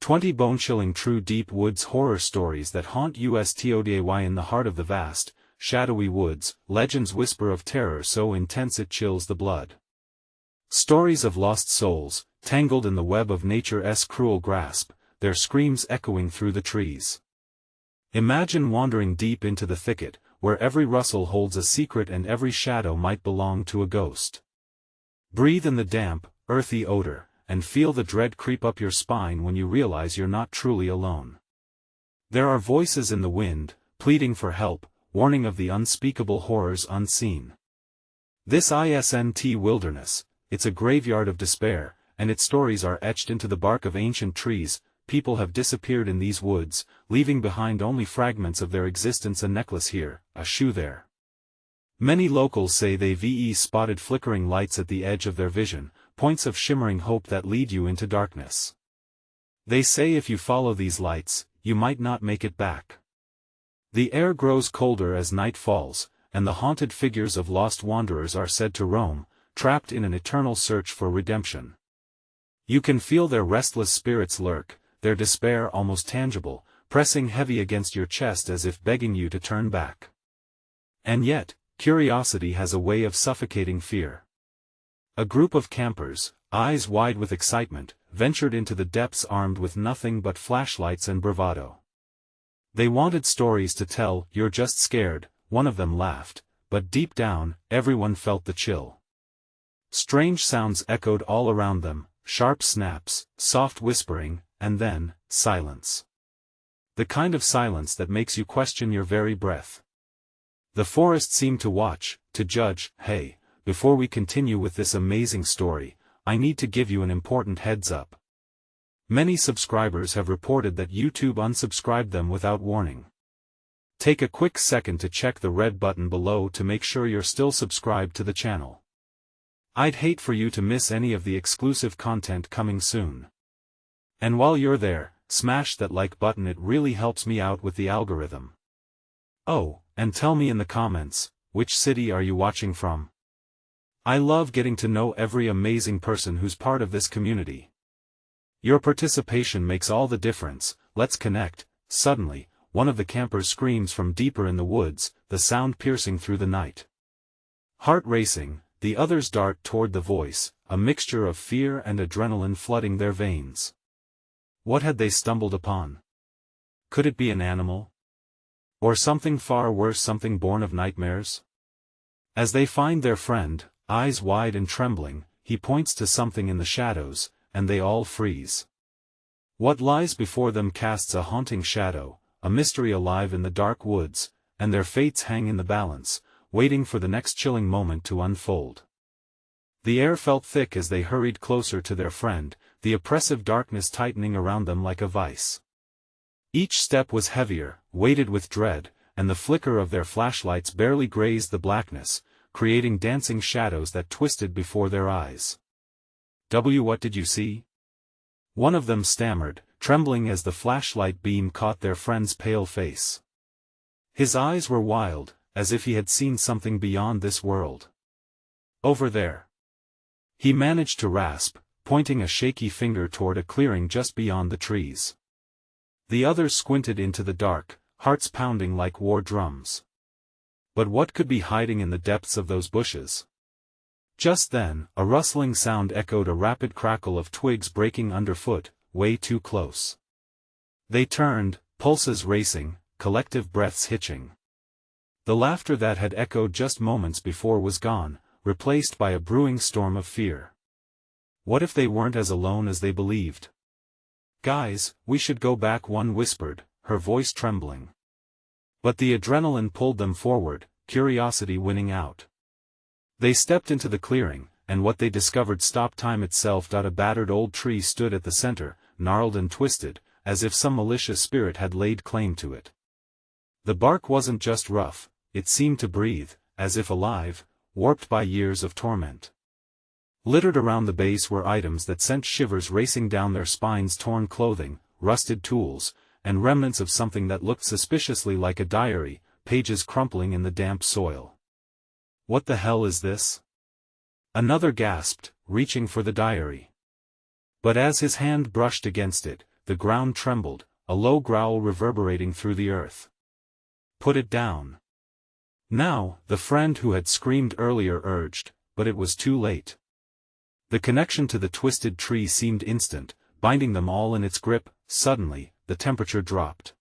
20 bone-chilling true deep woods horror stories that haunt us today in the heart of the vast, shadowy woods, legends whisper of terror so intense it chills the blood. Stories of lost souls, tangled in the web of nature's cruel grasp, their screams echoing through the trees. Imagine wandering deep into the thicket, where every rustle holds a secret and every shadow might belong to a ghost. Breathe in the damp, earthy odor, and feel the dread creep up your spine when you realize you're not truly alone. There are voices in the wind, pleading for help, warning of the unspeakable horrors unseen. This isn't wilderness, it's a graveyard of despair, and its stories are etched into the bark of ancient trees. People have disappeared in these woods, leaving behind only fragments of their existence, a necklace here, a shoe there. Many locals say they've spotted flickering lights at the edge of their vision, points of shimmering hope that lead you into darkness. They say if you follow these lights, you might not make it back. The air grows colder as night falls, and the haunted figures of lost wanderers are said to roam, trapped in an eternal search for redemption. You can feel their restless spirits lurk, their despair almost tangible, pressing heavy against your chest as if begging you to turn back. And yet, curiosity has a way of suffocating fear. A group of campers, eyes wide with excitement, ventured into the depths armed with nothing but flashlights and bravado. They wanted stories to tell. You're just scared, one of them laughed, but deep down, everyone felt the chill. Strange sounds echoed all around them, sharp snaps, soft whispering, and then, silence. The kind of silence that makes you question your very breath. The forest seemed to watch, to judge. Hey, before we continue with this amazing story, I need to give you an important heads up. Many subscribers have reported that YouTube unsubscribed them without warning. Take a quick second to check the red button below to make sure you're still subscribed to the channel. I'd hate for you to miss any of the exclusive content coming soon. And while you're there, smash that like button, it really helps me out with the algorithm. Oh, and tell me in the comments, which city are you watching from? I love getting to know every amazing person who's part of this community. Your participation makes all the difference. Let's connect. Suddenly, one of the campers screams from deeper in the woods, the sound piercing through the night. Heart racing, the others dart toward the voice, a mixture of fear and adrenaline flooding their veins. What had they stumbled upon? Could it be an animal? Or something far worse, something born of nightmares? As they find their friend, eyes wide and trembling, he points to something in the shadows, and they all freeze. What lies before them casts a haunting shadow, a mystery alive in the dark woods, and their fates hang in the balance, waiting for the next chilling moment to unfold. The air felt thick as they hurried closer to their friend, the oppressive darkness tightening around them like a vice. Each step was heavier, weighted with dread, and the flicker of their flashlights barely grazed the blackness, creating dancing shadows that twisted before their eyes. What did you see? One of them stammered, trembling as the flashlight beam caught their friend's pale face. His eyes were wild, as if he had seen something beyond this world. Over there. He managed to rasp, pointing a shaky finger toward a clearing just beyond the trees. The others squinted into the dark, hearts pounding like war drums. But what could be hiding in the depths of those bushes? Just then, a rustling sound echoed, a rapid crackle of twigs breaking underfoot, way too close. They turned, pulses racing, collective breaths hitching. The laughter that had echoed just moments before was gone, replaced by a brewing storm of fear. What if they weren't as alone as they believed? Guys, we should go back, one whispered, her voice trembling. But the adrenaline pulled them forward, curiosity winning out. They stepped into the clearing, and what they discovered stopped time itself. A battered old tree stood at the center, gnarled and twisted, as if some malicious spirit had laid claim to it. The bark wasn't just rough, it seemed to breathe, as if alive, warped by years of torment. Littered around the base were items that sent shivers racing down their spines: torn clothing, rusted tools, and remnants of something that looked suspiciously like a diary, pages crumpling in the damp soil. What the hell is this? Another gasped, reaching for the diary. But as his hand brushed against it, the ground trembled, a low growl reverberating through the earth. "Put it down." Now, the friend who had screamed earlier urged, but it was too late. The connection to the twisted tree seemed instant, binding them all in its grip. Suddenly, the temperature dropped.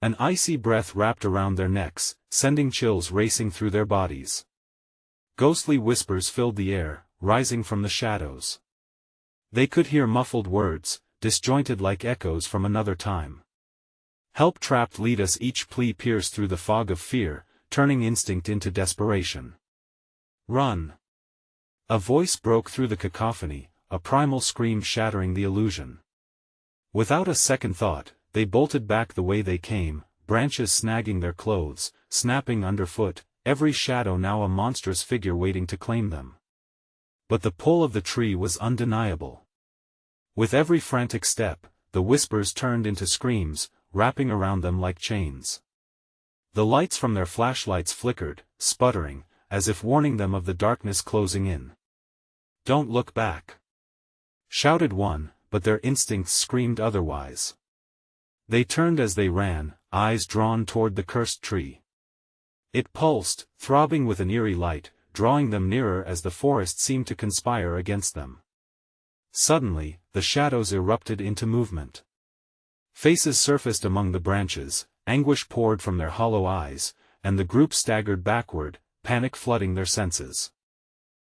An icy breath wrapped around their necks, sending chills racing through their bodies. Ghostly whispers filled the air, rising from the shadows. They could hear muffled words, disjointed like echoes from another time. "Help, trapped, lead us!" Each plea pierced through the fog of fear, turning instinct into desperation. "Run!" A voice broke through the cacophony, a primal scream shattering the illusion. Without a second thought, they bolted back the way they came, branches snagging their clothes, snapping underfoot, every shadow now a monstrous figure waiting to claim them. But the pull of the tree was undeniable. With every frantic step, the whispers turned into screams, wrapping around them like chains. The lights from their flashlights flickered, sputtering, as if warning them of the darkness closing in. "Don't look back!" shouted one, but their instincts screamed otherwise. They turned as they ran, eyes drawn toward the cursed tree. It pulsed, throbbing with an eerie light, drawing them nearer as the forest seemed to conspire against them. Suddenly, the shadows erupted into movement. Faces surfaced among the branches, anguish poured from their hollow eyes, and the group staggered backward, panic flooding their senses.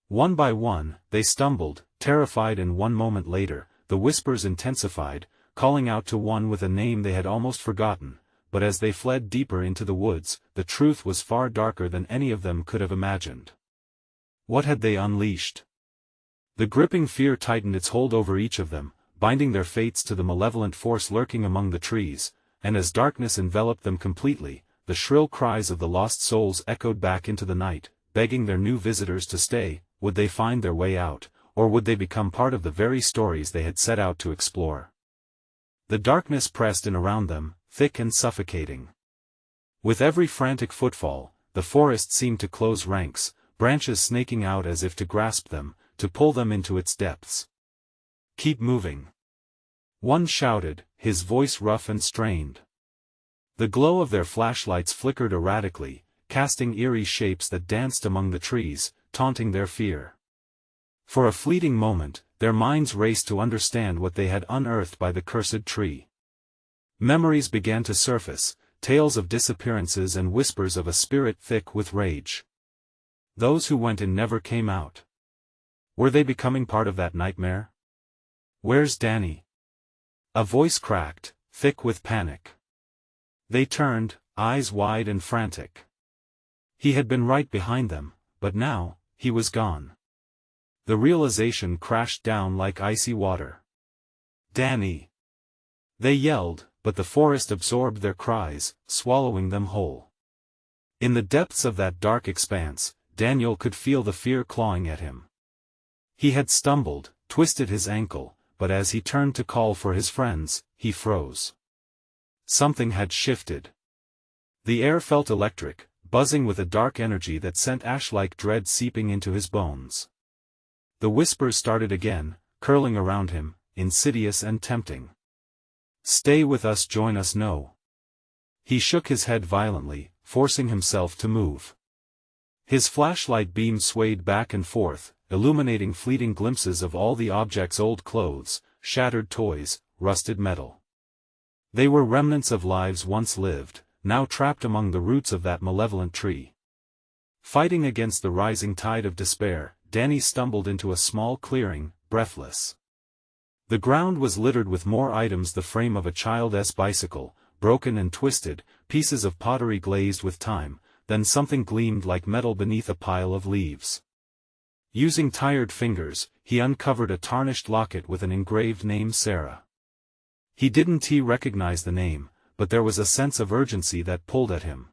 One by one, they stumbled, terrified, and 1 moment later, the whispers intensified, calling out to one with a name they had almost forgotten, but as they fled deeper into the woods, the truth was far darker than any of them could have imagined. What had they unleashed? The gripping fear tightened its hold over each of them, binding their fates to the malevolent force lurking among the trees, and as darkness enveloped them completely, the shrill cries of the lost souls echoed back into the night, begging their new visitors to stay. Would they find their way out, or would they become part of the very stories they had set out to explore? The darkness pressed in around them, thick and suffocating. With every frantic footfall, the forest seemed to close ranks, branches snaking out as if to grasp them, to pull them into its depths. "Keep moving!" one shouted, his voice rough and strained. The glow of their flashlights flickered erratically, casting eerie shapes that danced among the trees, taunting their fear. For a fleeting moment, their minds raced to understand what they had unearthed by the cursed tree. Memories began to surface, tales of disappearances and whispers of a spirit thick with rage. Those who went in never came out. Were they becoming part of that nightmare? "Where's Danny?" a voice cracked, thick with panic. They turned, eyes wide and frantic. He had been right behind them, but now, he was gone. The realization crashed down like icy water. "Danny!" they yelled, but the forest absorbed their cries, swallowing them whole. In the depths of that dark expanse, Daniel could feel the fear clawing at him. He had stumbled, twisted his ankle, but as he turned to call for his friends, he froze. Something had shifted. The air felt electric, buzzing with a dark energy that sent ash-like dread seeping into his bones. The whispers started again, curling around him, insidious and tempting. "Stay with us, join us." "No." He shook his head violently, forcing himself to move. His flashlight beam swayed back and forth, illuminating fleeting glimpses of all the objects: old clothes, shattered toys, rusted metal. They were remnants of lives once lived, now trapped among the roots of that malevolent tree. Fighting against the rising tide of despair, Danny stumbled into a small clearing, breathless. The ground was littered with more items: the frame of a child's bicycle, broken and twisted, pieces of pottery glazed with time, then something gleamed like metal beneath a pile of leaves. Using tired fingers, he uncovered a tarnished locket with an engraved name: Sarah. He didn't recognize the name, but there was a sense of urgency that pulled at him.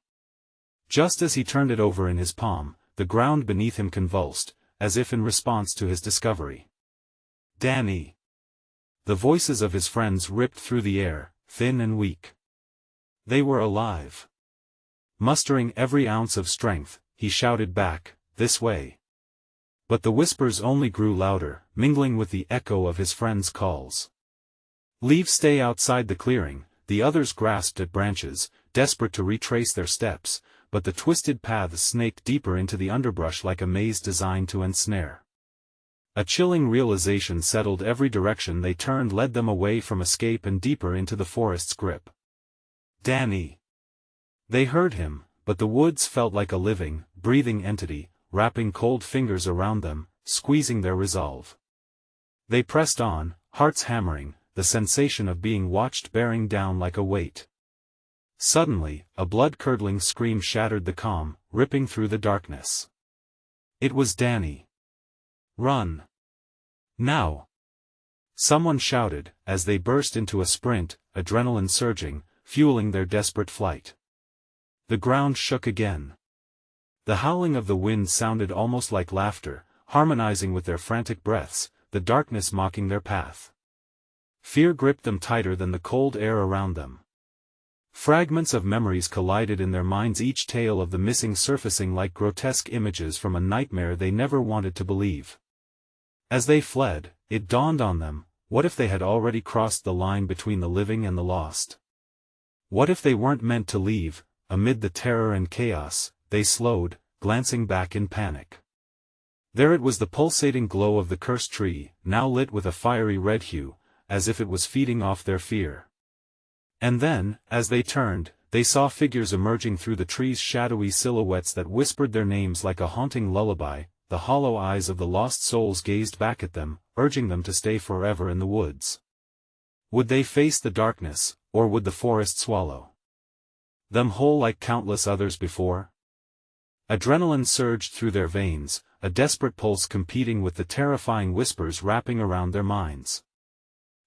Just as he turned it over in his palm, the ground beneath him convulsed, as if in response to his discovery. "Danny!" The voices of his friends ripped through the air, thin and weak. They were alive. Mustering every ounce of strength, he shouted back, "This way." But the whispers only grew louder, mingling with the echo of his friends' calls. Leave stay outside the clearing. The others grasped at branches, desperate to retrace their steps, but the twisted paths snaked deeper into the underbrush like a maze designed to ensnare. A chilling realization settled every direction they turned, led them away from escape and deeper into the forest's grip. Danny! They heard him, but the woods felt like a living, breathing entity, wrapping cold fingers around them, squeezing their resolve. They pressed on, hearts hammering, the sensation of being watched bearing down like a weight. Suddenly, a blood-curdling scream shattered the calm, ripping through the darkness. It was Danny. Run! Now! Someone shouted, as they burst into a sprint, adrenaline surging, fueling their desperate flight. The ground shook again. The howling of the wind sounded almost like laughter, harmonizing with their frantic breaths, the darkness mocking their path. Fear gripped them tighter than the cold air around them. Fragments of memories collided in their minds, each tale of the missing surfacing like grotesque images from a nightmare they never wanted to believe. As they fled, it dawned on them, what if they had already crossed the line between the living and the lost? What if they weren't meant to leave? Amid the terror and chaos, they slowed, glancing back in panic. There it was, the pulsating glow of the cursed tree, now lit with a fiery red hue, as if it was feeding off their fear. And then, as they turned, they saw figures emerging through the tree's shadowy silhouettes that whispered their names like a haunting lullaby. The hollow eyes of the lost souls gazed back at them, urging them to stay forever in the woods. Would they face the darkness, or would the forest swallow them whole like countless others before? Adrenaline surged through their veins, a desperate pulse competing with the terrifying whispers wrapping around their minds.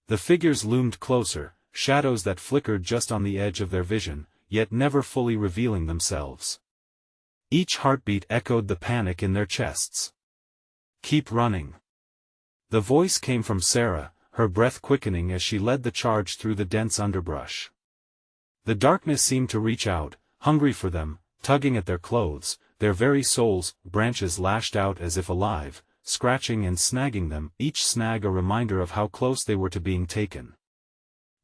The figures loomed closer, shadows that flickered just on the edge of their vision, yet never fully revealing themselves. Each heartbeat echoed the panic in their chests. Keep running. The voice came from Sarah, her breath quickening as she led the charge through the dense underbrush. The darkness seemed to reach out, hungry for them, tugging at their clothes, their very souls. Branches lashed out as if alive, scratching and snagging them, each snag a reminder of how close they were to being taken.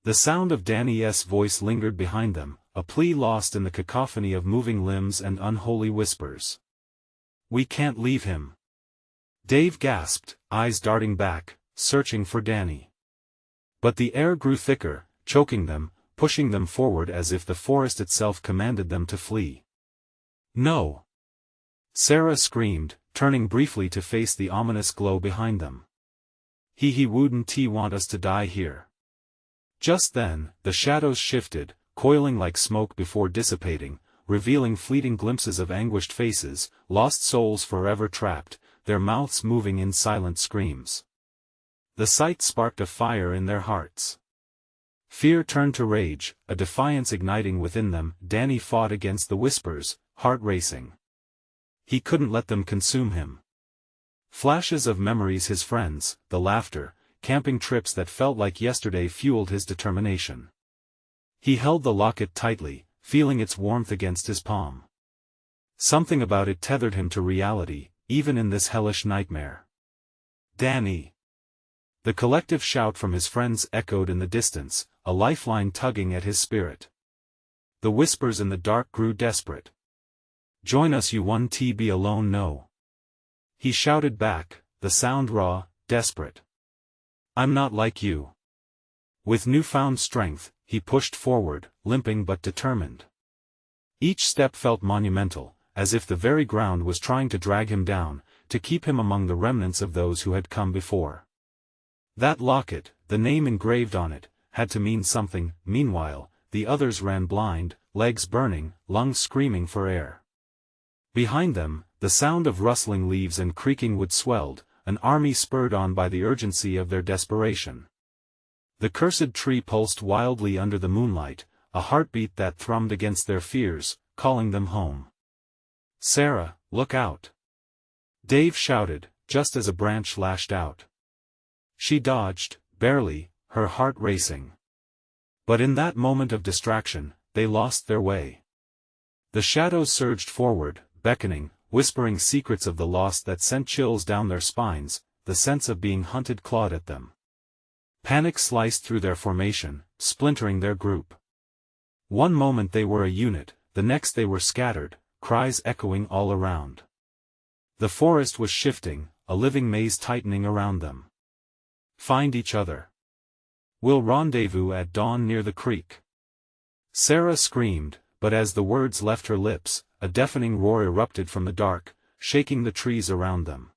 The sound of Danny's voice lingered behind them, a plea lost in the cacophony of moving limbs and unholy whispers. We can't leave him. Dave gasped, eyes darting back, searching for Danny. But the air grew thicker, choking them, pushing them forward as if the forest itself commanded them to flee. No! Sarah screamed, turning briefly to face the ominous glow behind them. He wouldn't want us to die here. Just then, the shadows shifted, coiling like smoke before dissipating, revealing fleeting glimpses of anguished faces, lost souls forever trapped, their mouths moving in silent screams. The sight sparked a fire in their hearts. Fear turned to rage, a defiance igniting within them. Danny fought against the whispers, heart racing. He couldn't let them consume him. Flashes of memories, his friends, the laughter, camping trips that felt like yesterday fueled his determination. He held the locket tightly, feeling its warmth against his palm. Something about it tethered him to reality, even in this hellish nightmare. Danny! The collective shout from his friends echoed in the distance, a lifeline tugging at his spirit. The whispers in the dark grew desperate. Join us, you won't be alone, no. He shouted back, the sound raw, desperate. I'm not like you. With newfound strength, he pushed forward, limping but determined. Each step felt monumental, as if the very ground was trying to drag him down, to keep him among the remnants of those who had come before. That locket, the name engraved on it, had to mean something. Meanwhile, the others ran blind, legs burning, lungs screaming for air. Behind them, the sound of rustling leaves and creaking wood swelled, an army spurred on by the urgency of their desperation. The cursed tree pulsed wildly under the moonlight, a heartbeat that thrummed against their fears, calling them home. Sarah, look out! Dave shouted, just as a branch lashed out. She dodged, barely, her heart racing. But in that moment of distraction, they lost their way. The shadows surged forward, beckoning, whispering secrets of the lost that sent chills down their spines. The sense of being hunted clawed at them. Panic sliced through their formation, splintering their group. One moment they were a unit, the next they were scattered, cries echoing all around. The forest was shifting, a living maze tightening around them. Find each other. We'll rendezvous at dawn near the creek. Sarah screamed, but as the words left her lips, a deafening roar erupted from the dark, shaking the trees around them.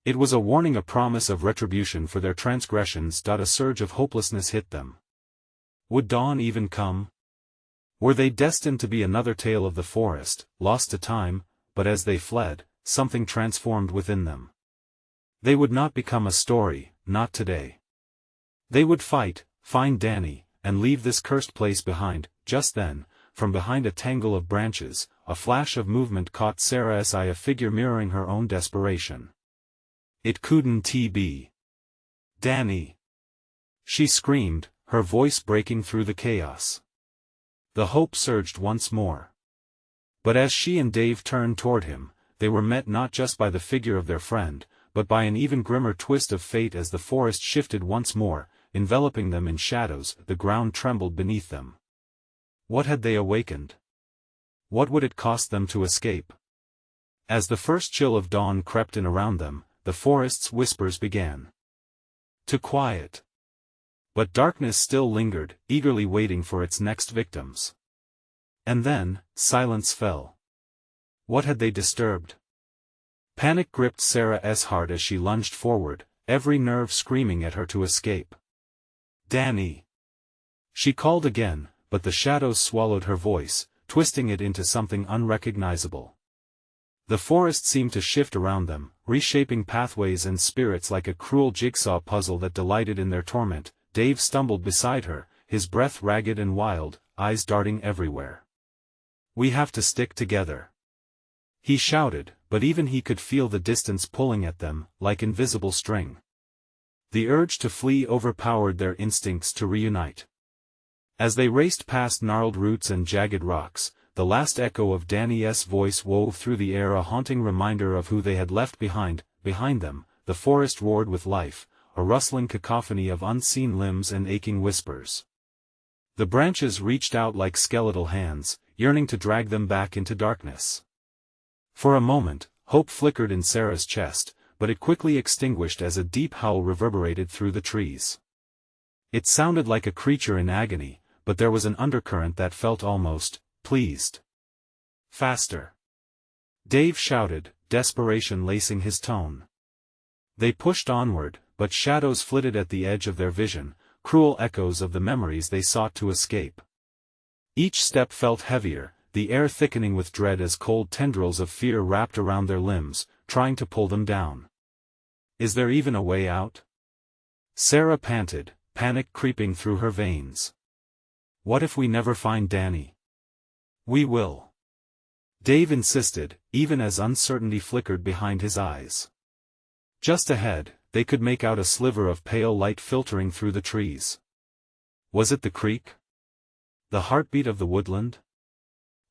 It was a warning, a promise of retribution for their transgressions. A surge of hopelessness hit them. Would dawn even come? Were they destined to be another tale of the forest, lost to time? But as they fled, something transformed within them. They would not become a story, not today. They would fight, find Danny, and leave this cursed place behind. Just then, from behind a tangle of branches, a flash of movement caught Sarah's eye, a figure mirroring her own desperation. It couldn't be Danny! She screamed, her voice breaking through the chaos. The hope surged once more. But as she and Dave turned toward him, they were met not just by the figure of their friend, but by an even grimmer twist of fate. As the forest shifted once more, enveloping them in shadows, the ground trembled beneath them. What had they awakened? What would it cost them to escape? As the first chill of dawn crept in around them, the forest's whispers began to quiet. But darkness still lingered, eagerly waiting for its next victims. And then, silence fell. What had they disturbed? Panic gripped Sarah's heart as she lunged forward, every nerve screaming at her to escape. Danny! She called again, but the shadows swallowed her voice, twisting it into something unrecognizable. The forest seemed to shift around them, reshaping pathways and spirits like a cruel jigsaw puzzle that delighted in their torment. Dave stumbled beside her, his breath ragged and wild, eyes darting everywhere. We have to stick together. He shouted, but even he could feel the distance pulling at them, like invisible string. The urge to flee overpowered their instincts to reunite. As they raced past gnarled roots and jagged rocks, the last echo of Danny's voice wove through the air, a haunting reminder of who they had left behind. Behind them, the forest roared with life, a rustling cacophony of unseen limbs and aching whispers. The branches reached out like skeletal hands, yearning to drag them back into darkness. For a moment, hope flickered in Sarah's chest, but it quickly extinguished as a deep howl reverberated through the trees. It sounded like a creature in agony, but there was an undercurrent that felt almost pleased. Faster! Dave shouted, desperation lacing his tone. They pushed onward, but shadows flitted at the edge of their vision, cruel echoes of the memories they sought to escape. Each step felt heavier, the air thickening with dread as cold tendrils of fear wrapped around their limbs, trying to pull them down. Is there even a way out? Sarah panted, panic creeping through her veins. What if we never find Danny? We will. Dave insisted, even as uncertainty flickered behind his eyes. Just ahead, they could make out a sliver of pale light filtering through the trees. Was it the creek? The heartbeat of the woodland?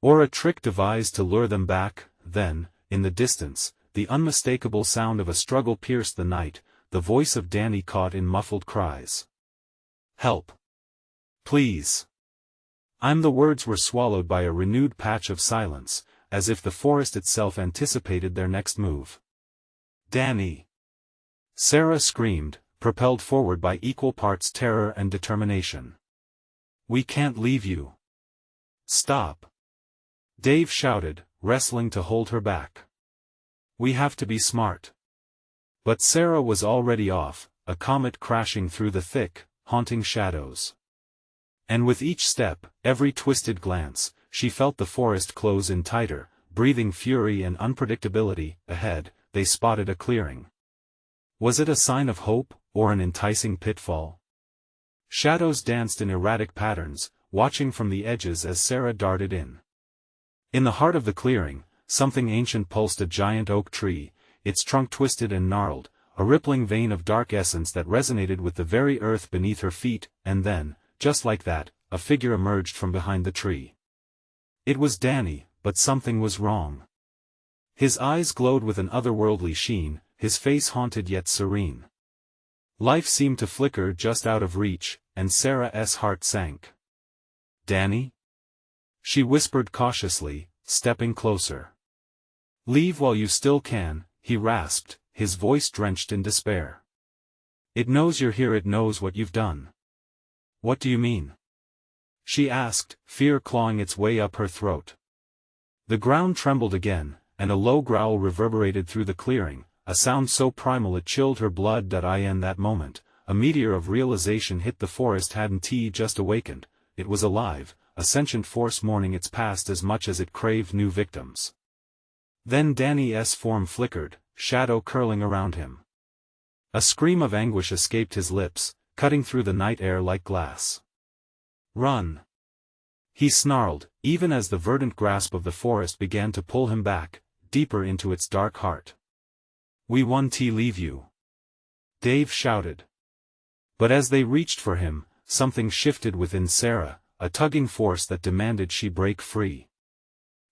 Or a trick devised to lure them back? Then, in the distance, the unmistakable sound of a struggle pierced the night, the voice of Danny caught in muffled cries. Help! Please! The words were swallowed by a renewed patch of silence, as if the forest itself anticipated their next move. Danny! Sarah screamed, propelled forward by equal parts terror and determination. We can't leave you. Stop! Dave shouted, wrestling to hold her back. We have to be smart. But Sarah was already off, a comet crashing through the thick, haunting shadows. And with each step, every twisted glance, she felt the forest close in tighter, breathing fury and unpredictability. Ahead, they spotted a clearing. Was it a sign of hope, or an enticing pitfall? Shadows danced in erratic patterns, watching from the edges as Sarah darted in. In the heart of the clearing, something ancient pulsed, a giant oak tree, its trunk twisted and gnarled, a rippling vein of dark essence that resonated with the very earth beneath her feet. And then, just like that, a figure emerged from behind the tree. It was Danny, but something was wrong. His eyes glowed with an otherworldly sheen, his face haunted yet serene. Life seemed to flicker just out of reach, and Sarah's heart sank. "Danny?" she whispered cautiously, stepping closer. "Leave while you still can," he rasped, his voice drenched in despair. "It knows you're here, it knows what you've done." "What do you mean?" she asked, fear clawing its way up her throat. The ground trembled again, and a low growl reverberated through the clearing, a sound so primal it chilled her blood. In that moment, a meteor of realization hit. The forest hadn't just awakened, it was alive, a sentient force mourning its past as much as it craved new victims. Then Danny's form flickered, shadow curling around him. A scream of anguish escaped his lips, cutting through the night air like glass. "Run!" he snarled, even as the verdant grasp of the forest began to pull him back, deeper into its dark heart. "We won't leave you," Dave shouted. But as they reached for him, something shifted within Sarah, a tugging force that demanded she break free.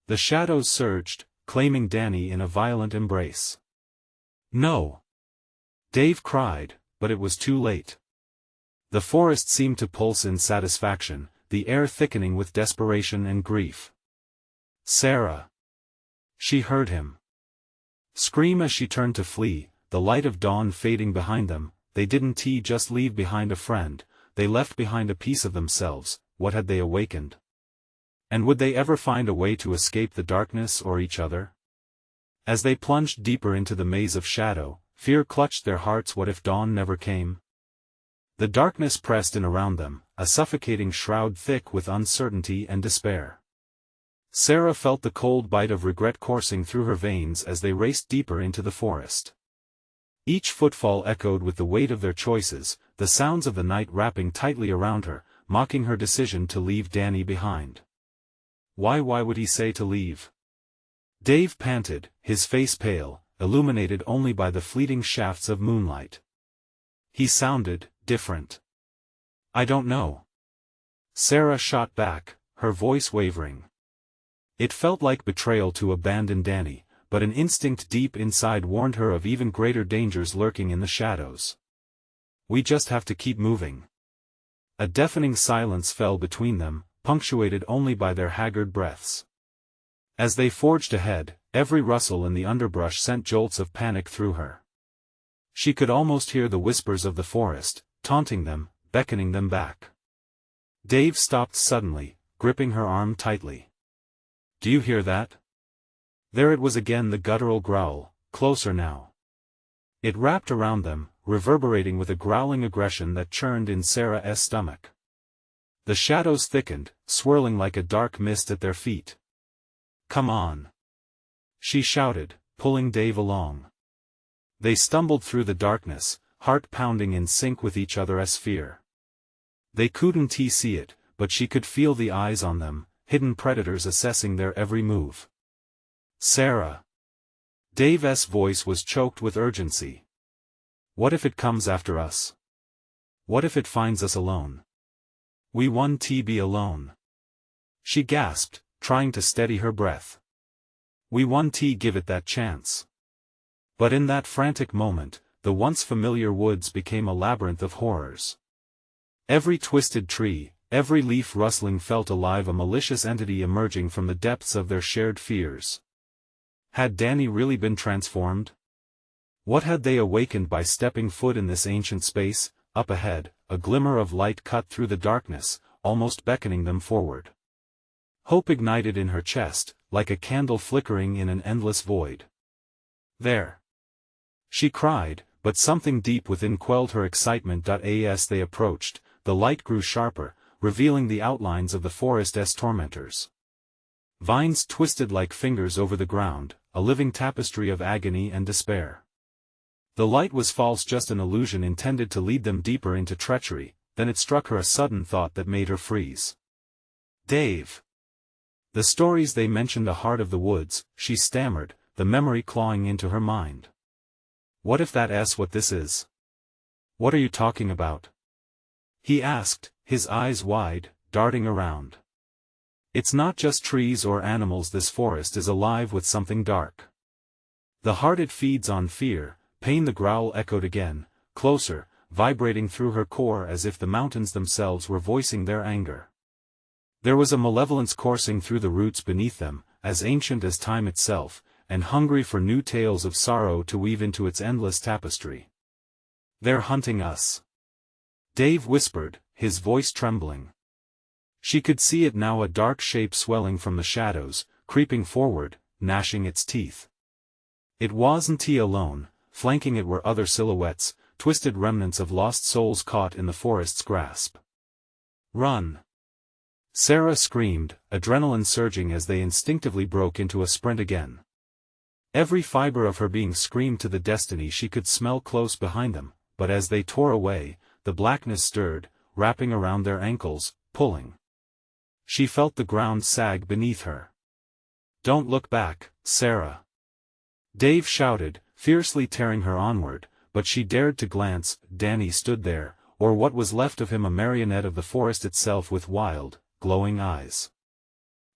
The shadows surged, claiming Danny in a violent embrace. "No!" Dave cried, but it was too late. The forest seemed to pulse in satisfaction, the air thickening with desperation and grief. "Sarah!" she heard him scream as she turned to flee, the light of dawn fading behind them. They didn't just leave behind a friend, they left behind a piece of themselves. What had they awakened? And would they ever find a way to escape the darkness or each other? As they plunged deeper into the maze of shadow, fear clutched their hearts. What if dawn never came? The darkness pressed in around them, a suffocating shroud thick with uncertainty and despair. Sarah felt the cold bite of regret coursing through her veins as they raced deeper into the forest. Each footfall echoed with the weight of their choices, the sounds of the night wrapping tightly around her, mocking her decision to leave Danny behind. Why would he say to leave? Dave panted, his face pale, illuminated only by the fleeting shafts of moonlight. He sounded different. "I don't know," Sarah shot back, her voice wavering. It felt like betrayal to abandon Danny, but an instinct deep inside warned her of even greater dangers lurking in the shadows. "We just have to keep moving." A deafening silence fell between them, punctuated only by their haggard breaths. As they forged ahead, every rustle in the underbrush sent jolts of panic through her. She could almost hear the whispers of the forest, taunting them, beckoning them back. Dave stopped suddenly, gripping her arm tightly. "Do you hear that?" There it was again, the guttural growl, closer now. It wrapped around them, reverberating with a growling aggression that churned in Sarah's stomach. The shadows thickened, swirling like a dark mist at their feet. "Come on!" she shouted, pulling Dave along. They stumbled through the darkness, heart pounding in sync with each other's fear. They couldn't see it, but she could feel the eyes on them, hidden predators assessing their every move. "Sarah!" Dave's voice was choked with urgency. "What if it comes after us? What if it finds us alone? We won't be alone." She gasped, trying to steady her breath. "We won't give it that chance." But in that frantic moment, the once familiar woods became a labyrinth of horrors. Every twisted tree, every leaf rustling felt alive, a malicious entity emerging from the depths of their shared fears. Had Danny really been transformed? What had they awakened by stepping foot in this ancient space? Up ahead, a glimmer of light cut through the darkness, almost beckoning them forward. Hope ignited in her chest, like a candle flickering in an endless void. "There!" she cried, but something deep within quelled her excitement. As they approached, the light grew sharper, revealing the outlines of the forest's tormentors. Vines twisted like fingers over the ground, a living tapestry of agony and despair. The light was false, just an illusion intended to lead them deeper into treachery. Then it struck her, a sudden thought that made her freeze. "Dave!" The stories they mentioned, the heart of the woods, she stammered, the memory clawing into her mind. "What if that's what this is?" "What are you talking about?" he asked, his eyes wide, darting around. "It's not just trees or animals, this forest is alive with something dark. The heart, it feeds on fear, pain." The growl echoed again, closer, vibrating through her core as if the mountains themselves were voicing their anger. There was a malevolence coursing through the roots beneath them, as ancient as time itself, and hungry for new tales of sorrow to weave into its endless tapestry. "They're hunting us," Dave whispered, his voice trembling. She could see it now, a dark shape swelling from the shadows, creeping forward, gnashing its teeth. It wasn't he alone, flanking it were other silhouettes, twisted remnants of lost souls caught in the forest's grasp. "Run!" Sarah screamed, adrenaline surging as they instinctively broke into a sprint again. Every fiber of her being screamed to the destiny she could smell close behind them, but as they tore away, the blackness stirred, wrapping around their ankles, pulling. She felt the ground sag beneath her. "Don't look back, Sarah!" Dave shouted, fiercely tearing her onward, but she dared to glance. Danny stood there, or what was left of him, a marionette of the forest itself with wild, glowing eyes.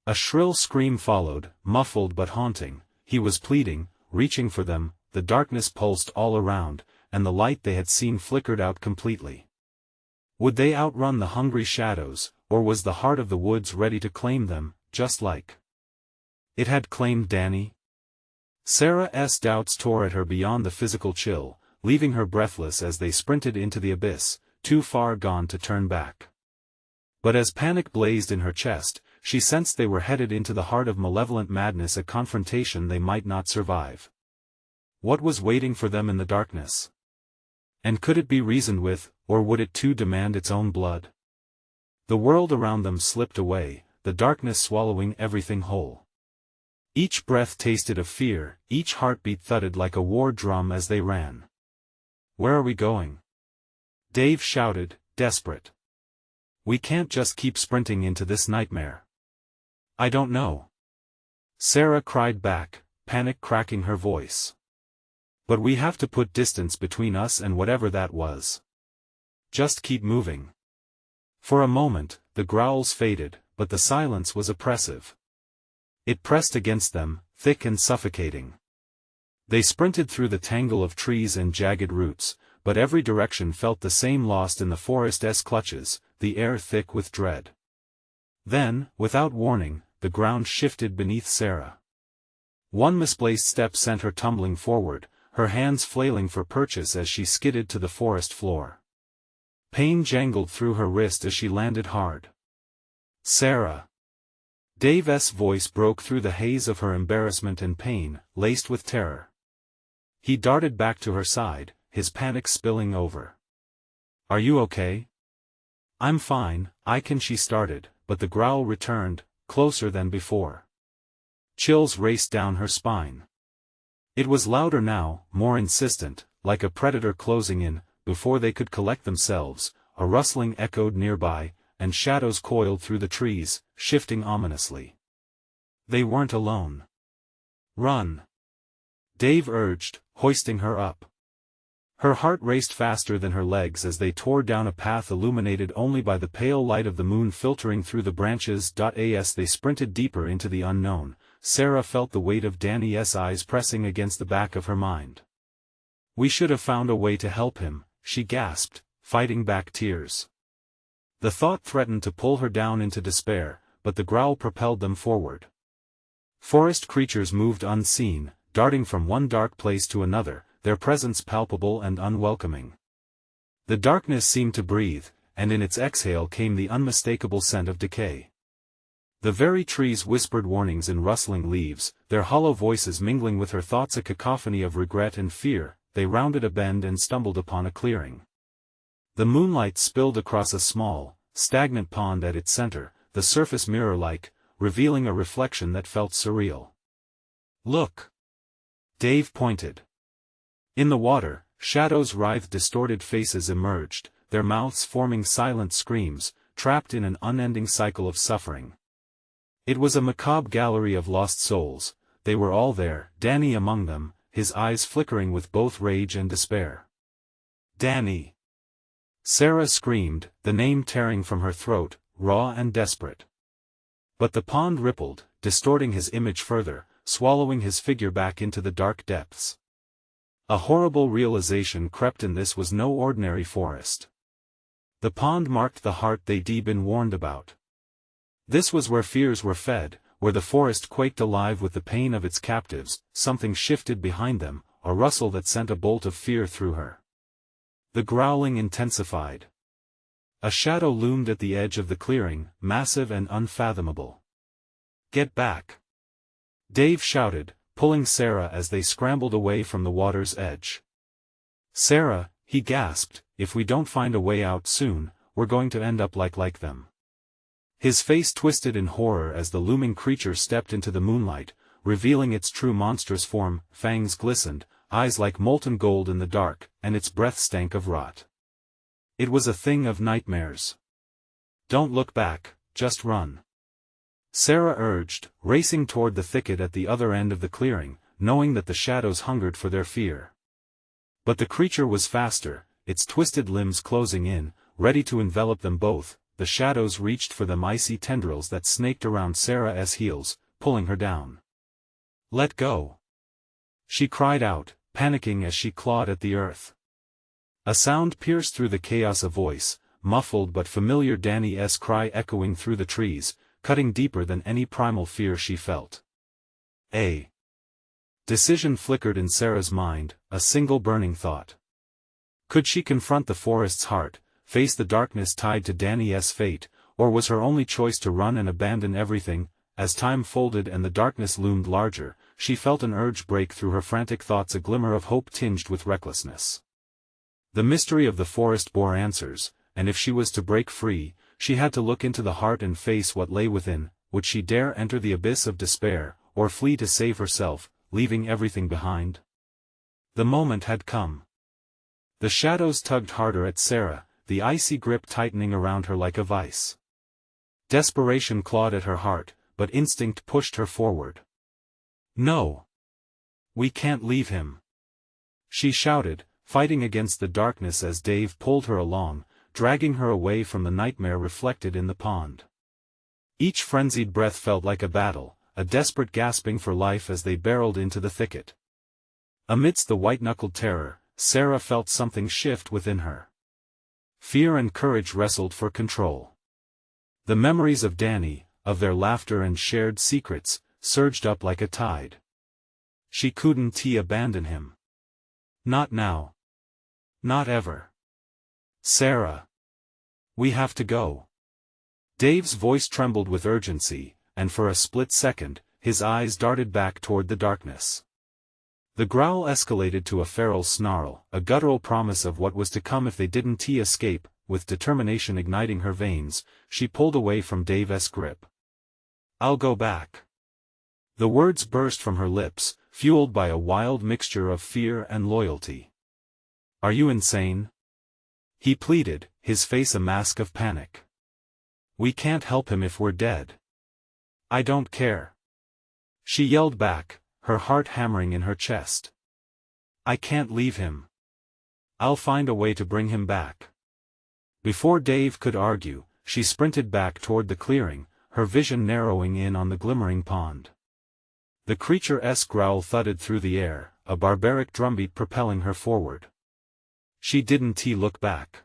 A shrill scream followed, muffled but haunting. He was pleading, reaching for them. The darkness pulsed all around, and the light they had seen flickered out completely. Would they outrun the hungry shadows, or was the heart of the woods ready to claim them, just like it had claimed Danny? Sarah's doubts tore at her beyond the physical chill, leaving her breathless as they sprinted into the abyss, too far gone to turn back. But as panic blazed in her chest, she sensed they were headed into the heart of malevolent madness, a confrontation they might not survive. What was waiting for them in the darkness? And could it be reasoned with, or would it too demand its own blood? The world around them slipped away, the darkness swallowing everything whole. Each breath tasted of fear, each heartbeat thudded like a war drum as they ran. "Where are we going?" Dave shouted, desperate. "We can't just keep sprinting into this nightmare." "I don't know," Sarah cried back, panic cracking her voice. "But we have to put distance between us and whatever that was. Just keep moving." For a moment, the growls faded, but the silence was oppressive. It pressed against them, thick and suffocating. They sprinted through the tangle of trees and jagged roots, but every direction felt the same, lost in the forest's clutches, the air thick with dread. Then, without warning, the ground shifted beneath Sarah. One misplaced step sent her tumbling forward, her hands flailing for purchase as she skidded to the forest floor. Pain jangled through her wrist as she landed hard. "Sarah!" Dave's voice broke through the haze of her embarrassment and pain, laced with terror. He darted back to her side, his panic spilling over. "Are you okay?" "I'm fine, I can," she started, but the growl returned, closer than before. Chills raced down her spine. It was louder now, more insistent, like a predator closing in. Before they could collect themselves, a rustling echoed nearby, and shadows coiled through the trees, shifting ominously. They weren't alone. "Run!" Dave urged, hoisting her up. Her heart raced faster than her legs as they tore down a path illuminated only by the pale light of the moon filtering through the branches. As they sprinted deeper into the unknown, Sarah felt the weight of Danny's eyes pressing against the back of her mind. "We should have found a way to help him," she gasped, fighting back tears. The thought threatened to pull her down into despair, but the growl propelled them forward. Forest creatures moved unseen, darting from one dark place to another, their presence palpable and unwelcoming. The darkness seemed to breathe, and in its exhale came the unmistakable scent of decay. The very trees whispered warnings in rustling leaves, their hollow voices mingling with her thoughts, a cacophony of regret and fear. They rounded a bend and stumbled upon a clearing. The moonlight spilled across a small, stagnant pond at its center, the surface mirror-like, revealing a reflection that felt surreal. "Look!" Dave pointed. In the water, shadows writhed, distorted faces emerged, their mouths forming silent screams, trapped in an unending cycle of suffering. It was a macabre gallery of lost souls. They were all there, Danny among them, his eyes flickering with both rage and despair. "Danny!" Sarah screamed, the name tearing from her throat, raw and desperate. But the pond rippled, distorting his image further, swallowing his figure back into the dark depths. A horrible realization crept in: this was no ordinary forest. The pond marked the heart they'd been warned about. This was where fears were fed, where the forest quaked alive with the pain of its captives. Something shifted behind them, a rustle that sent a bolt of fear through her. The growling intensified. A shadow loomed at the edge of the clearing, massive and unfathomable. "Get back!" Dave shouted, pulling Sarah as they scrambled away from the water's edge. "Sarah," he gasped, "if we don't find a way out soon, we're going to end up like them." His face twisted in horror as the looming creature stepped into the moonlight, revealing its true monstrous form. Fangs glistened, eyes like molten gold in the dark, and its breath stank of rot. It was a thing of nightmares. "Don't look back, just run," Sarah urged, racing toward the thicket at the other end of the clearing, knowing that the shadows hungered for their fear. But the creature was faster, its twisted limbs closing in, ready to envelop them both. The shadows reached for them, icy tendrils that snaked around Sarah's heels, pulling her down. "Let go!" she cried out, panicking as she clawed at the earth. A sound pierced through the chaos, a voice, muffled but familiar, Danny's cry echoing through the trees, cutting deeper than any primal fear she felt. A decision flickered in Sarah's mind, a single burning thought. Could she confront the forest's heart, face the darkness tied to Danny's fate, or was her only choice to run and abandon everything? As time folded and the darkness loomed larger, she felt an urge break through her frantic thoughts, a glimmer of hope tinged with recklessness. The mystery of the forest bore answers, and if she was to break free, she had to look into the heart and face what lay within. Would she dare enter the abyss of despair, or flee to save herself, leaving everything behind? The moment had come. The shadows tugged harder at Sarah, the icy grip tightening around her like a vice. Desperation clawed at her heart, but instinct pushed her forward. "No! We can't leave him!" she shouted, fighting against the darkness as Dave pulled her along, dragging her away from the nightmare reflected in the pond. Each frenzied breath felt like a battle, a desperate gasping for life as they barreled into the thicket. Amidst the white-knuckled terror, Sarah felt something shift within her. Fear and courage wrestled for control. The memories of Danny, of their laughter and shared secrets, surged up like a tide. She couldn't abandon him. Not now. Not ever. "Sarah! We have to go." Dave's voice trembled with urgency, and for a split second, his eyes darted back toward the darkness. The growl escalated to a feral snarl, a guttural promise of what was to come if they didn't escape. With determination igniting her veins, she pulled away from Dave's grip. "I'll go back." The words burst from her lips, fueled by a wild mixture of fear and loyalty. "Are you insane?" he pleaded, his face a mask of panic. "We can't help him if we're dead." "I don't care," she yelled back, her heart hammering in her chest. "I can't leave him. I'll find a way to bring him back." Before Dave could argue, she sprinted back toward the clearing, her vision narrowing in on the glimmering pond. The creature's growl thudded through the air, a barbaric drumbeat propelling her forward. She didn't look back.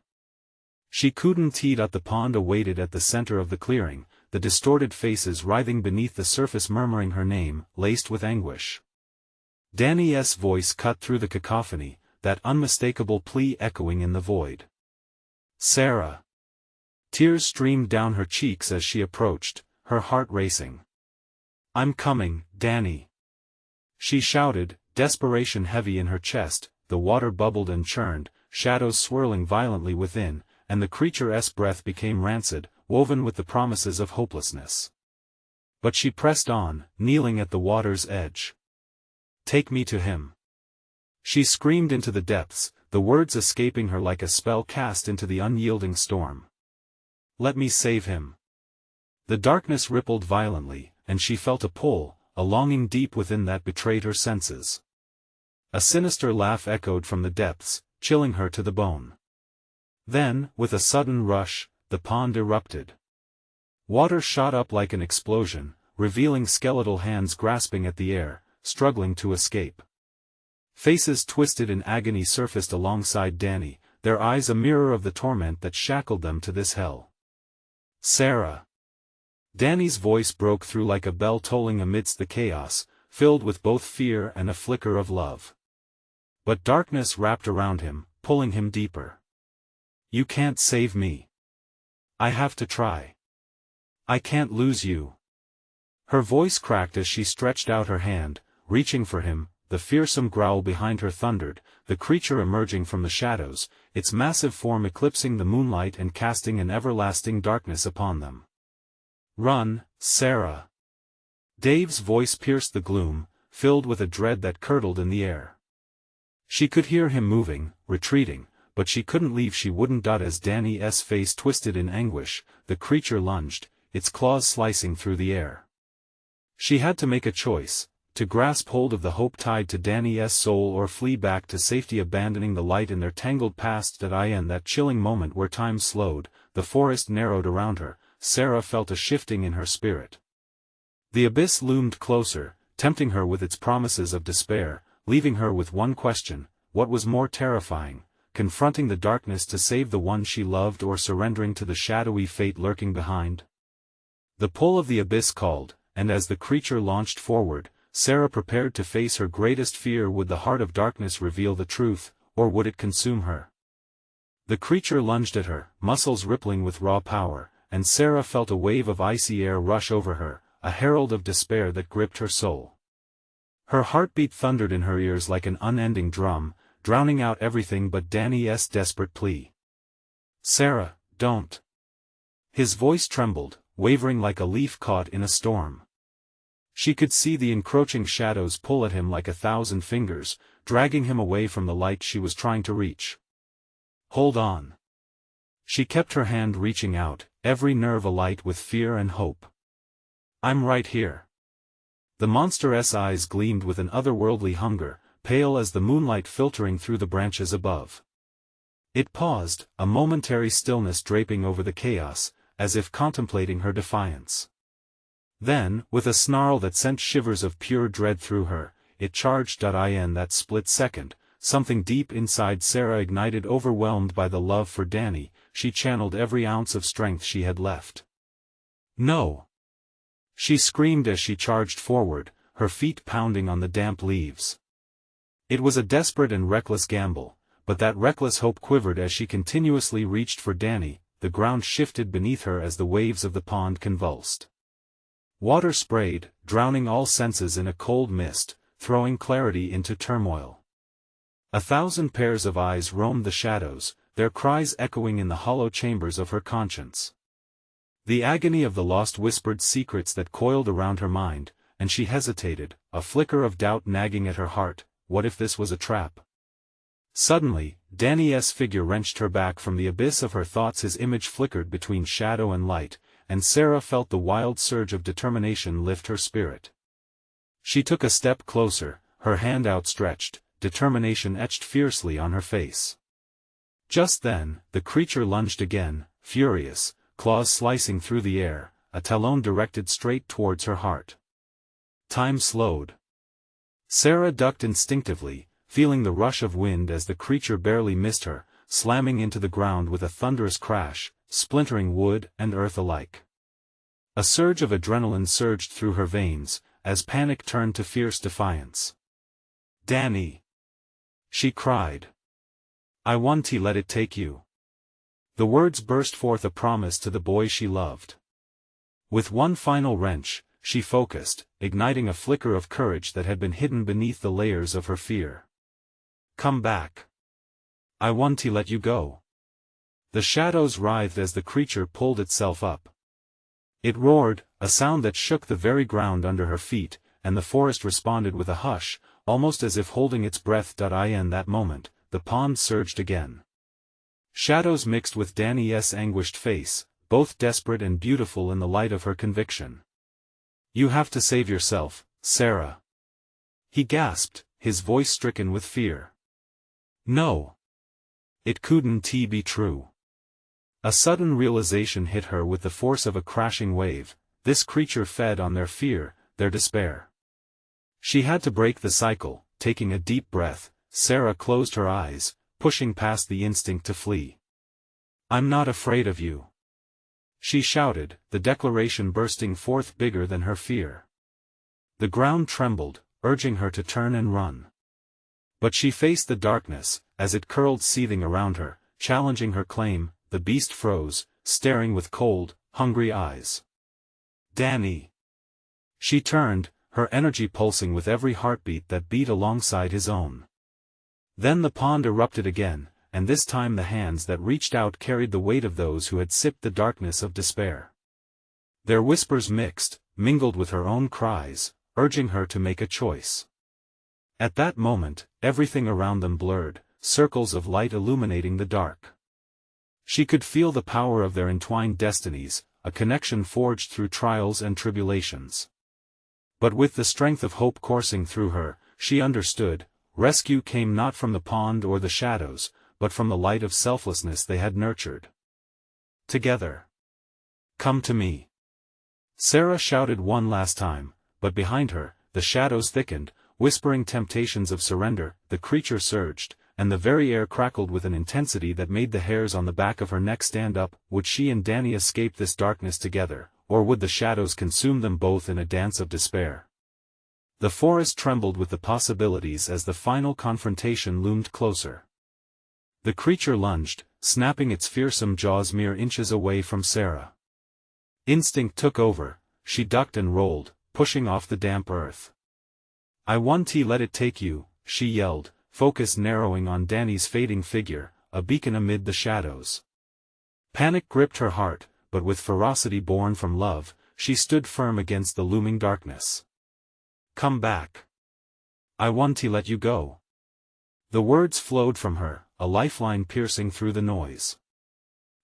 She couldn't. The pond awaited at the center of the clearing, the distorted faces writhing beneath the surface, murmuring her name, laced with anguish. Danny's voice cut through the cacophony, that unmistakable plea echoing in the void. "Sarah!" Tears streamed down her cheeks as she approached, her heart racing. "I'm coming, Danny!" she shouted, desperation heavy in her chest. The water bubbled and churned, shadows swirling violently within, and the creature's breath became rancid, woven with the promises of hopelessness. But she pressed on, kneeling at the water's edge. "Take me to him!" she screamed into the depths, the words escaping her like a spell cast into the unyielding storm. "Let me save him!" The darkness rippled violently, and she felt a pull, a longing deep within that betrayed her senses. A sinister laugh echoed from the depths, chilling her to the bone. Then, with a sudden rush, the pond erupted. Water shot up like an explosion, revealing skeletal hands grasping at the air, struggling to escape. Faces twisted in agony surfaced alongside Danny, their eyes a mirror of the torment that shackled them to this hell. Sarah. Danny's voice broke through like a bell tolling amidst the chaos, filled with both fear and a flicker of love. But darkness wrapped around him, pulling him deeper. You can't save me. I have to try. I can't lose you. Her voice cracked as she stretched out her hand, reaching for him. The fearsome growl behind her thundered, the creature emerging from the shadows, its massive form eclipsing the moonlight and casting an everlasting darkness upon them. Run, Sarah. Dave's voice pierced the gloom, filled with a dread that curdled in the air. She could hear him moving, retreating, but she couldn't leave. She wouldn't. As Danny's face twisted in anguish, the creature lunged, its claws slicing through the air. She had to make a choice. To grasp hold of the hope tied to Danny's soul or flee back to safety, abandoning the light in their tangled past. In that chilling moment where time slowed, the forest narrowed around her, Sarah felt a shifting in her spirit. The abyss loomed closer, tempting her with its promises of despair, leaving her with one question: what was more terrifying, confronting the darkness to save the one she loved, or surrendering to the shadowy fate lurking behind? The pull of the abyss called, and as the creature launched forward, Sarah prepared to face her greatest fear. Would the heart of darkness reveal the truth, or would it consume her? The creature lunged at her, muscles rippling with raw power, and Sarah felt a wave of icy air rush over her, a herald of despair that gripped her soul. Her heartbeat thundered in her ears like an unending drum, drowning out everything but Danny's desperate plea. Sarah, don't. His voice trembled, wavering like a leaf caught in a storm. She could see the encroaching shadows pull at him like 1,000 fingers, dragging him away from the light she was trying to reach. Hold on. She kept her hand reaching out, every nerve alight with fear and hope. I'm right here. The monster's eyes gleamed with an otherworldly hunger, pale as the moonlight filtering through the branches above. It paused, a momentary stillness draping over the chaos, as if contemplating her defiance. Then, with a snarl that sent shivers of pure dread through her, it charged. In that split second, something deep inside Sarah ignited. Overwhelmed by the love for Danny, she channeled every ounce of strength she had left. No! She screamed as she charged forward, her feet pounding on the damp leaves. It was a desperate and reckless gamble, but that reckless hope quivered as she continuously reached for Danny. The ground shifted beneath her as the waves of the pond convulsed. Water sprayed, drowning all senses in a cold mist, throwing clarity into turmoil. 1,000 pairs of eyes roamed the shadows, their cries echoing in the hollow chambers of her conscience. The agony of the lost whispered secrets that coiled around her mind, and she hesitated, a flicker of doubt nagging at her heart. What if this was a trap? Suddenly, Danny's figure wrenched her back from the abyss of her thoughts. His image flickered between shadow and light, and Sarah felt the wild surge of determination lift her spirit. She took a step closer, her hand outstretched, determination etched fiercely on her face. Just then, the creature lunged again, furious, claws slicing through the air, a talon directed straight towards her heart. Time slowed. Sarah ducked instinctively, feeling the rush of wind as the creature barely missed her, slamming into the ground with a thunderous crash, splintering wood and earth alike. A surge of adrenaline surged through her veins, as panic turned to fierce defiance. Danny! She cried. I want to let it take you. The words burst forth, a promise to the boy she loved. With one final wrench, she focused, igniting a flicker of courage that had been hidden beneath the layers of her fear. Come back. I want to let you go. The shadows writhed as the creature pulled itself up. It roared, a sound that shook the very ground under her feet, and the forest responded with a hush, almost as if holding its breath. In that moment, the pond surged again. Shadows mixed with Danny's anguished face, both desperate and beautiful in the light of her conviction. You have to save yourself, Sarah. He gasped, his voice stricken with fear. No. It couldn't be true. A sudden realization hit her with the force of a crashing wave. This creature fed on their fear, their despair. She had to break the cycle. Taking a deep breath, Sarah closed her eyes, pushing past the instinct to flee. "I'm not afraid of you," she shouted, the declaration bursting forth bigger than her fear. The ground trembled, urging her to turn and run. But she faced the darkness, as it curled seething around her, challenging her claim. The beast froze, staring with cold, hungry eyes. "Danny!" She turned, her energy pulsing with every heartbeat that beat alongside his own. Then the pond erupted again, and this time the hands that reached out carried the weight of those who had sipped the darkness of despair. Their whispers mixed, mingled with her own cries, urging her to make a choice. At that moment, everything around them blurred, circles of light illuminating the dark. She could feel the power of their entwined destinies, a connection forged through trials and tribulations. But with the strength of hope coursing through her, she understood, rescue came not from the pond or the shadows, but from the light of selflessness they had nurtured. Together. "Come to me," Sarah shouted one last time, but behind her, the shadows thickened, whispering temptations of surrender. The creature surged, and the very air crackled with an intensity that made the hairs on the back of her neck stand up. Would she and Danny escape this darkness together, or would the shadows consume them both in a dance of despair? The forest trembled with the possibilities as the final confrontation loomed closer. The creature lunged, snapping its fearsome jaws mere inches away from Sarah. Instinct took over, she ducked and rolled, pushing off the damp earth. "I won't let it take you," she yelled, focus narrowing on Danny's fading figure, a beacon amid the shadows. Panic gripped her heart, but with ferocity born from love, she stood firm against the looming darkness. "Come back. I won't let you go." The words flowed from her, a lifeline piercing through the noise.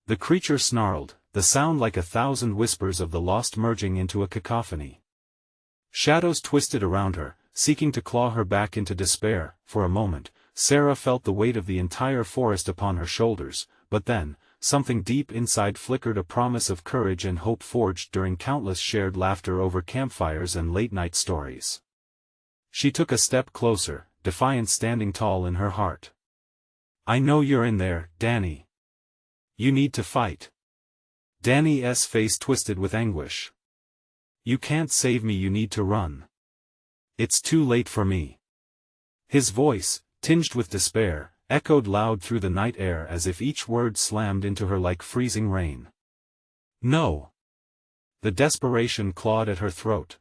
The creature snarled, the sound like 1,000 whispers of the lost merging into a cacophony. Shadows twisted around her, seeking to claw her back into despair. For a moment, Sarah felt the weight of the entire forest upon her shoulders, but then, something deep inside flickered, a promise of courage and hope forged during countless shared laughter over campfires and late-night stories. She took a step closer, defiance standing tall in her heart. "I know you're in there, Danny. You need to fight." Danny's face twisted with anguish. "You can't save me, you need to run. It's too late for me." His voice, tinged with despair, echoed loud through the night air as if each word slammed into her like freezing rain. "No." The desperation clawed at her throat.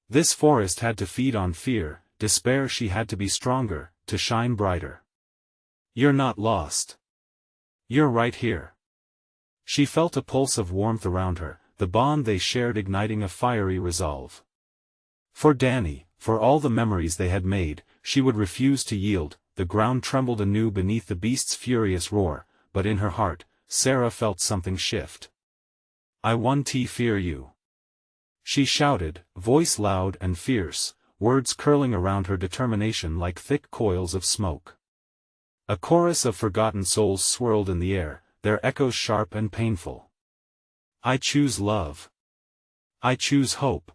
This forest had to feed on fear, despair. She had to be stronger, to shine brighter. "You're not lost. You're right here." She felt a pulse of warmth around her, the bond they shared igniting a fiery resolve. For Danny, for all the memories they had made, she would refuse to yield. The ground trembled anew beneath the beast's furious roar, but in her heart, Sarah felt something shift. "I won't fear you," she shouted, voice loud and fierce, words curling around her determination like thick coils of smoke. A chorus of forgotten souls swirled in the air, their echoes sharp and painful. "I choose love. I choose hope.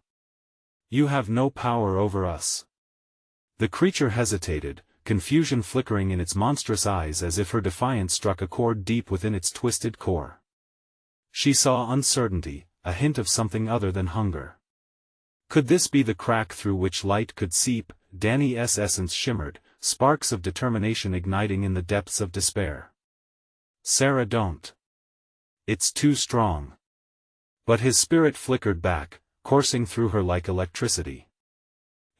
You have no power over us." The creature hesitated, confusion flickering in its monstrous eyes as if her defiance struck a chord deep within its twisted core. She saw uncertainty, a hint of something other than hunger. Could this be the crack through which light could seep? Danny's essence shimmered, sparks of determination igniting in the depths of despair. "Sarah, don't. It's too strong." But his spirit flickered back, coursing through her like electricity.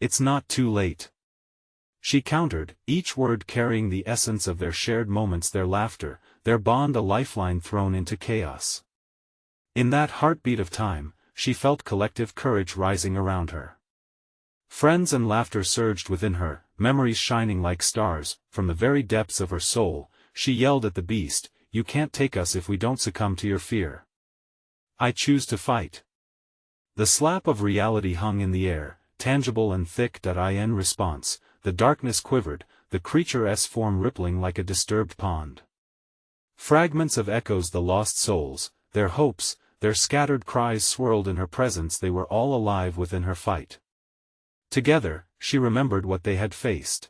"It's not too late." She countered, each word carrying the essence of their shared moments, their laughter, their bond, a lifeline thrown into chaos. In that heartbeat of time, she felt collective courage rising around her. Friends and laughter surged within her, memories shining like stars. From the very depths of her soul, she yelled at the beast, "You can't take us if we don't succumb to your fear. I choose to fight." The slap of reality hung in the air, tangible and thick. In response, the darkness quivered, the creature's form rippling like a disturbed pond. Fragments of echoes, the lost souls, their hopes, their scattered cries swirled in her presence. They were all alive within her fight. Together, she remembered what they had faced.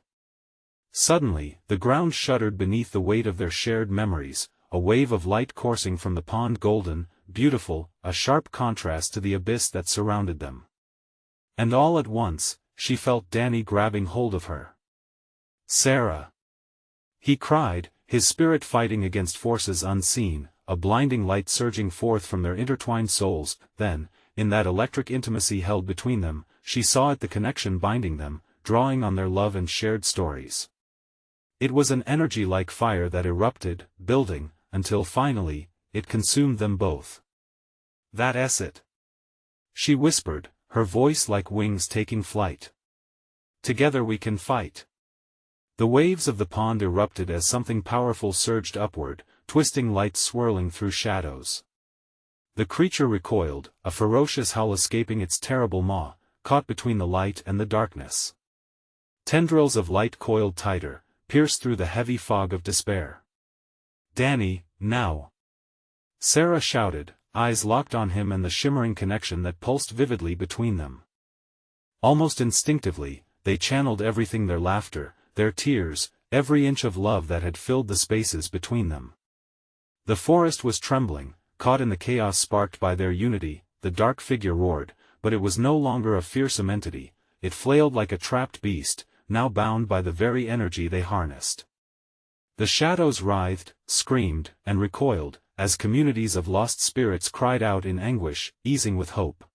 Suddenly, the ground shuddered beneath the weight of their shared memories, a wave of light coursing from the pond, golden, beautiful, a sharp contrast to the abyss that surrounded them. And all at once, she felt Danny grabbing hold of her. "Sarah!" he cried, his spirit fighting against forces unseen, a blinding light surging forth from their intertwined souls. Then, in that electric intimacy held between them, she saw it, the connection binding them, drawing on their love and shared stories. It was an energy like fire that erupted, building, until finally, it consumed them both. "That's it," she whispered, her voice like wings taking flight. "Together we can fight." The waves of the pond erupted as something powerful surged upward, twisting lights swirling through shadows. The creature recoiled, a ferocious howl escaping its terrible maw, caught between the light and the darkness. Tendrils of light coiled tighter, pierced through the heavy fog of despair. "Danny, now!" Sarah shouted, eyes locked on him, and the shimmering connection that pulsed vividly between them. Almost instinctively, they channeled everything, their laughter, their tears, every inch of love that had filled the spaces between them. The forest was trembling, caught in the chaos sparked by their unity. The dark figure roared, but it was no longer a fearsome entity, it flailed like a trapped beast, now bound by the very energy they harnessed. The shadows writhed, screamed, and recoiled, as communities of lost spirits cried out in anguish, easing with hope.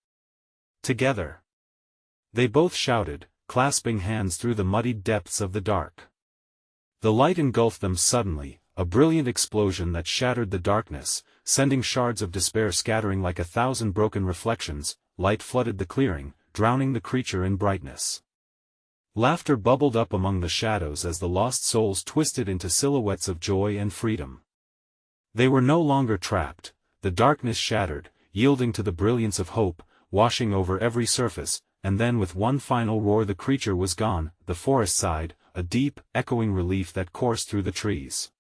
"Together!" they both shouted, clasping hands through the muddied depths of the dark. The light engulfed them suddenly, a brilliant explosion that shattered the darkness, sending shards of despair scattering like 1,000 broken reflections. Light flooded the clearing, drowning the creature in brightness. Laughter bubbled up among the shadows as the lost souls twisted into silhouettes of joy and freedom. They were no longer trapped, the darkness shattered, yielding to the brilliance of hope, washing over every surface, and then with one final roar the creature was gone. The forest sighed, a deep, echoing relief that coursed through the trees.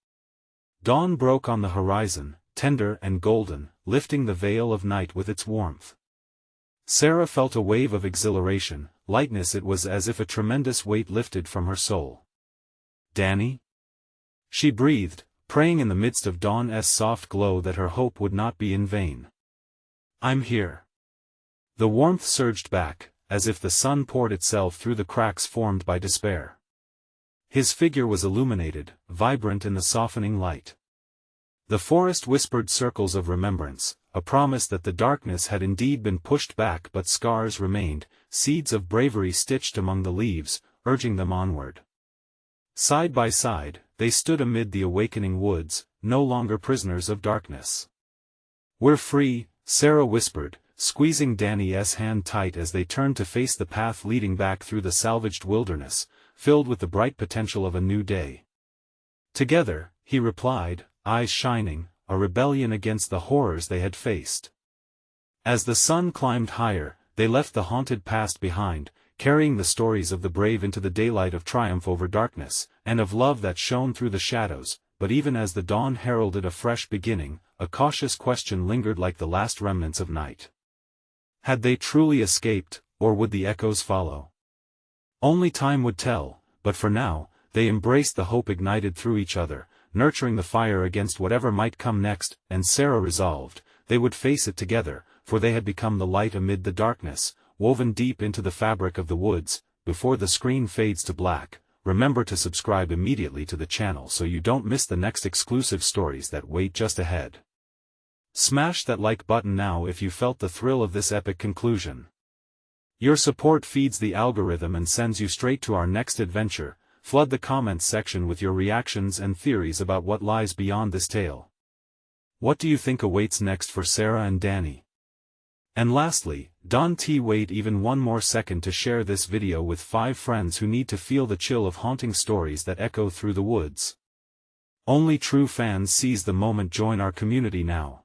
Dawn broke on the horizon, tender and golden, lifting the veil of night with its warmth. Sarah felt a wave of exhilaration, lightness. It was as if a tremendous weight lifted from her soul. "Danny?" she breathed, praying in the midst of dawn's soft glow that her hope would not be in vain. "I'm here." The warmth surged back, as if the sun poured itself through the cracks formed by despair. His figure was illuminated, vibrant in the softening light. The forest whispered circles of remembrance, a promise that the darkness had indeed been pushed back, but scars remained, seeds of bravery stitched among the leaves, urging them onward. Side by side, they stood amid the awakening woods, no longer prisoners of darkness. "We're free," Sarah whispered, squeezing Danny's hand tight as they turned to face the path leading back through the salvaged wilderness, filled with the bright potential of a new day. "Together," he replied, eyes shining, a rebellion against the horrors they had faced. As the sun climbed higher, they left the haunted past behind, carrying the stories of the brave into the daylight of triumph over darkness, and of love that shone through the shadows. But even as the dawn heralded a fresh beginning, a cautious question lingered like the last remnants of night. Had they truly escaped, or would the echoes follow? Only time would tell, but for now, they embraced the hope ignited through each other, nurturing the fire against whatever might come next. And Sarah resolved, they would face it together, for they had become the light amid the darkness, woven deep into the fabric of the woods. Before the screen fades to black, remember to subscribe immediately to the channel so you don't miss the next exclusive stories that wait just ahead. Smash that like button now if you felt the thrill of this epic conclusion. Your support feeds the algorithm and sends you straight to our next adventure. Flood the comments section with your reactions and theories about what lies beyond this tale. What do you think awaits next for Sarah and Danny? And lastly, don't wait even one more second to share this video with 5 friends who need to feel the chill of haunting stories that echo through the woods. Only true fans seize the moment. Join our community now.